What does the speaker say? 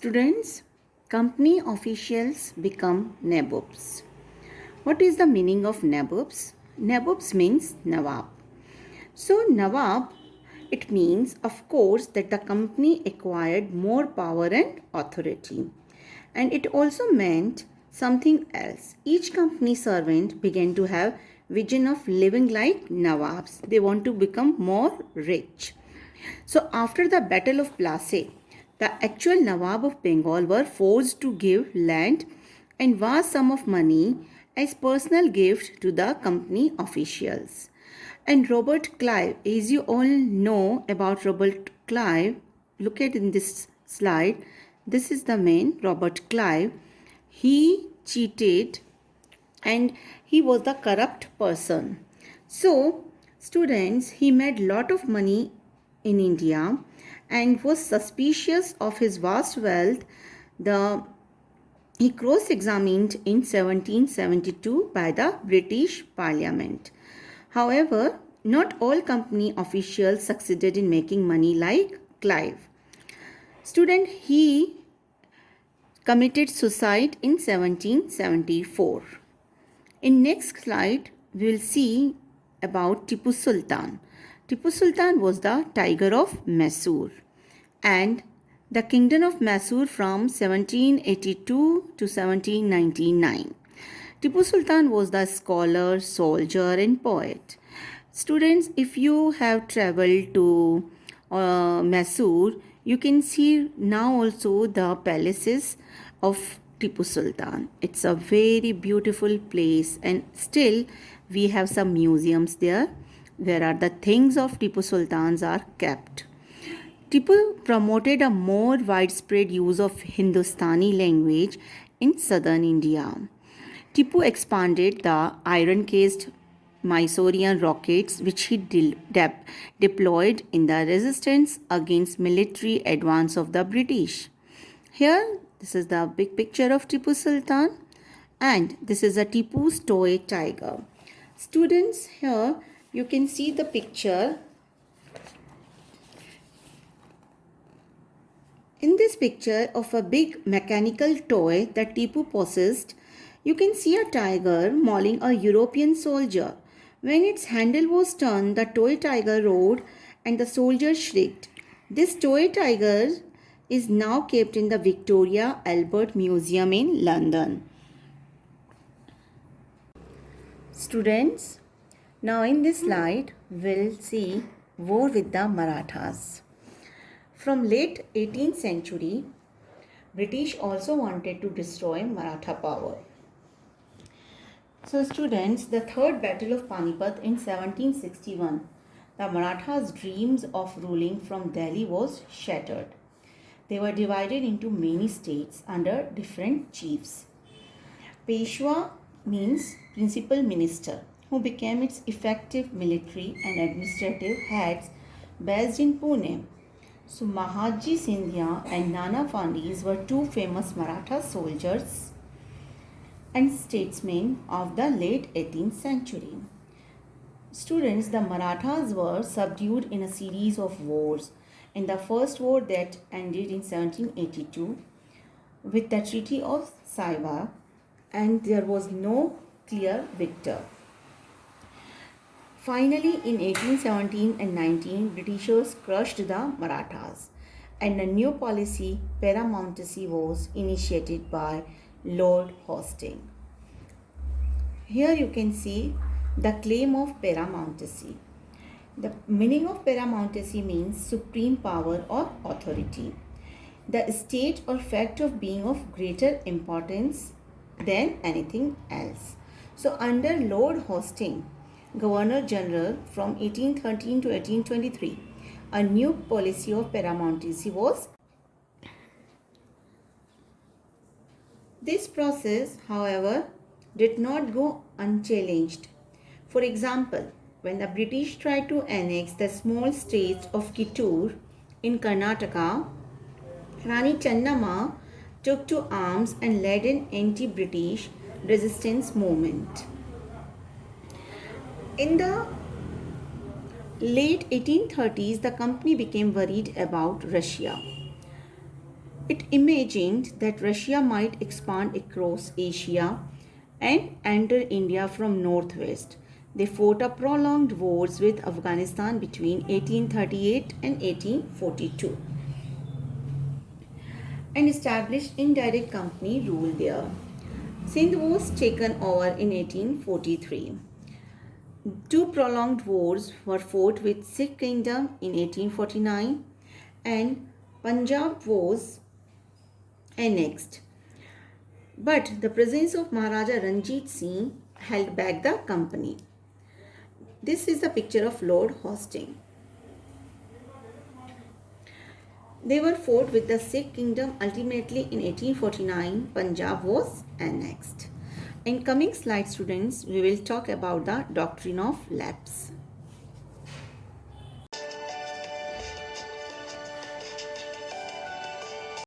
Students, company officials become nabobs. What is the meaning of nabobs? Nabobs means Nawab. So, Nawab, it means, of course, that the company acquired more power and authority. And it also meant something else. Each company servant began to have vision of living like Nawabs. They want to become more rich. So after the Battle of Plassey, the actual Nawab of Bengal were forced to give land and vast sum of money as personal gift to the company officials. And Robert Clive, as you all know about Robert Clive, look at in this slide. This is the man, Robert Clive. He cheated and he was the corrupt person. So, students, he made lot of money in India and was suspicious of his vast wealth. The he cross-examined in 1772 by the British Parliament. However, not all company officials succeeded in making money like Clive. Student, he committed suicide in 1774. In next slide, we will see about Tipu Sultan. Tipu Sultan was the tiger of Mysore and the kingdom of Mysore from 1782 to 1799. Tipu Sultan was the scholar, soldier and poet. Students, if you have traveled to Mysore, you can see now also the palaces of Tipu Sultan. It's a very beautiful place and still we have some museums there where are the things of Tipu Sultans are kept. Tipu promoted a more widespread use of Hindustani language in southern India. Tipu expanded the iron-cased Mysorean rockets which he deployed in the resistance against military advance of the British. Here, this is the big picture of Tipu Sultan and this is a Tipu's toy tiger. Students, here you can see the picture. In this picture of a big mechanical toy that Tipu possessed, you can see a tiger mauling a European soldier. When its handle was turned, the toy tiger roared and the soldier shrieked. This toy tiger is now kept in the Victoria Albert Museum in London. Students, now in this slide, we'll see war with the Marathas. From late 18th century, British also wanted to destroy Maratha power. So students, the third battle of Panipat in 1761, the Marathas' dreams of ruling from Delhi was shattered. They were divided into many states under different chiefs. Peshwa means principal minister, who became its effective military and administrative heads based in Pune. So Mahaji Sindhya and Nana Fandis were two famous Maratha soldiers and statesmen of the late 18th century. Students, the Marathas were subdued in a series of wars. In the first war that ended in 1782 with the Treaty of Saiva, and there was no clear victor. Finally, in 1817 and 19, Britishers crushed the Marathas and a new policy, paramountcy, was initiated by Lord Hastings. Here you can see the claim of paramountcy. The meaning of paramountcy means supreme power or authority. The state or fact of being of greater importance than anything else. So under Lord Hastings, Governor General from 1813 to 1823, a new policy of paramountcy was. This process, however, did not go unchallenged. For example, when the British tried to annex the small state of Kittur in Karnataka, Rani Channamma took to arms and led an anti-British resistance movement. In the late 1830s, the company became worried about Russia. It imagined that Russia might expand across Asia and enter India from northwest. They fought a prolonged wars with Afghanistan between 1838 and 1842 and established indirect company rule there. Sindh was taken over in 1843. Two prolonged wars were fought with Sikh Kingdom in 1849 and Punjab was annexed. But the presence of Maharaja Ranjit Singh held back the company. This is the picture of Lord Hastings. They were fought with the Sikh Kingdom. Ultimately in 1849, Punjab was annexed. In coming slides, students, we will talk about the doctrine of lapse.